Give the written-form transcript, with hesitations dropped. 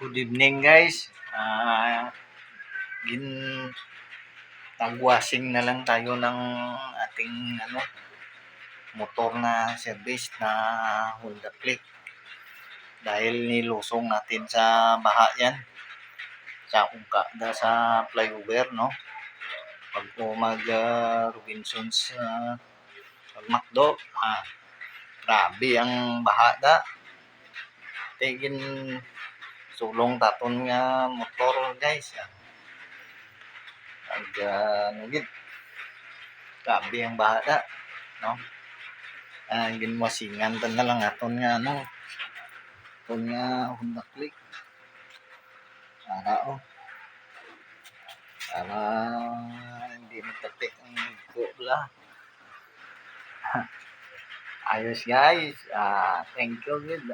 Good evening guys. Gin Nag-washing na lang tayo ng ating motor na service na Honda Click. Dahil nilusong natin sa baha yan. Sa ungkada sa flyover, no? Pag mag Robinsons pag McDo, grabe ang baha da. Tigin sulong taton nga motor guys. Nugid grabe ang baha no. Ginwasingan ta na lang aton nga aton nga Honda Click para hindi magtapik ang bula. Ayos guys, thank you good.